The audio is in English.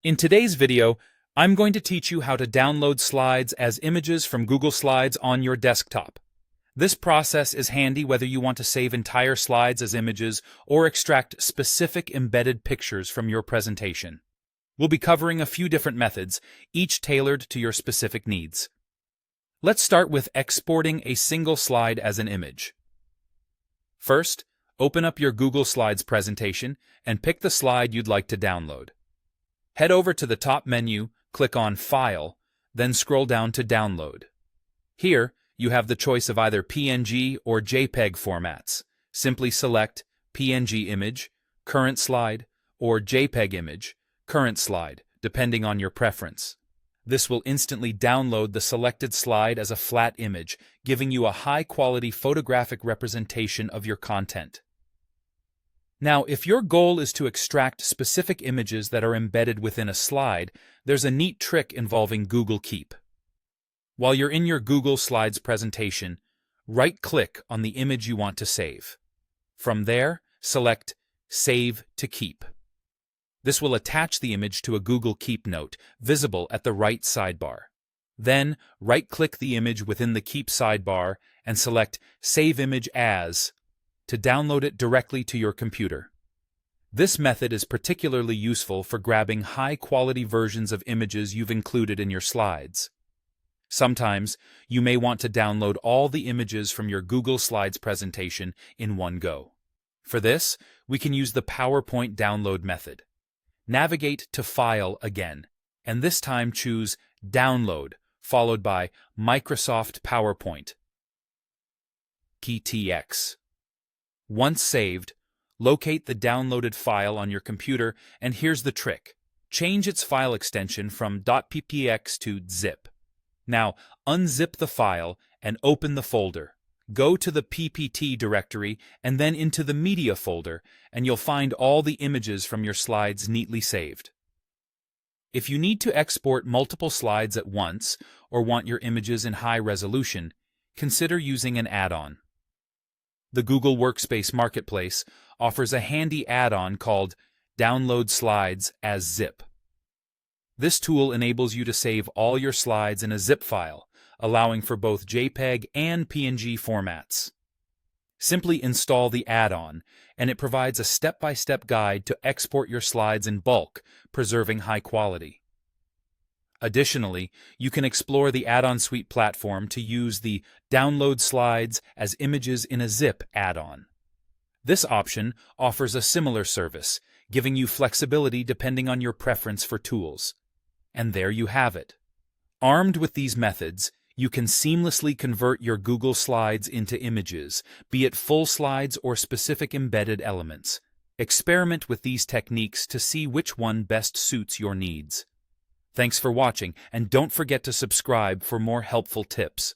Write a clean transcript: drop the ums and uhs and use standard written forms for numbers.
In today's video, I'm going to teach you how to download slides as images from Google Slides on your desktop. This process is handy whether you want to save entire slides as images or extract specific embedded pictures from your presentation. We'll be covering a few different methods, each tailored to your specific needs. Let's start with exporting a single slide as an image. First, open up your Google Slides presentation and pick the slide you'd like to download. Head over to the top menu, click on File, then scroll down to Download. Here, you have the choice of either PNG or JPEG formats. Simply select PNG image, current slide, or JPEG image, current slide, depending on your preference. This will instantly download the selected slide as a flat image, giving you a high-quality photographic representation of your content. Now, if your goal is to extract specific images that are embedded within a slide, there's a neat trick involving Google Keep. While you're in your Google Slides presentation, right-click on the image you want to save. From there, select Save to Keep. This will attach the image to a Google Keep note, visible at the right sidebar. Then, right-click the image within the Keep sidebar and select Save Image As to download it directly to your computer. This method is particularly useful for grabbing high-quality versions of images you've included in your slides. Sometimes, you may want to download all the images from your Google Slides presentation in one go. For this, we can use the PowerPoint download method. Navigate to File again, and this time choose Download, followed by Microsoft PowerPoint, PTX. Once saved, locate the downloaded file on your computer, and here's the trick. Change its file extension from .ppx to zip. Now, unzip the file and open the folder. Go to the PPT directory and then into the Media folder, and you'll find all the images from your slides neatly saved. If you need to export multiple slides at once or want your images in high resolution, consider using an add-on. The Google Workspace Marketplace offers a handy add-on called Download Slides as Zip. This tool enables you to save all your slides in a zip file, allowing for both JPEG and PNG formats. Simply install the add-on, and it provides a step-by-step guide to export your slides in bulk, preserving high quality. Additionally, you can explore the add-on suite platform to use the Download Slides as Images in a Zip add-on. This option offers a similar service, giving you flexibility depending on your preference for tools. And there you have it. Armed with these methods, you can seamlessly convert your Google Slides into images, be it full slides or specific embedded elements. Experiment with these techniques to see which one best suits your needs. Thanks for watching, and don't forget to subscribe for more helpful tips.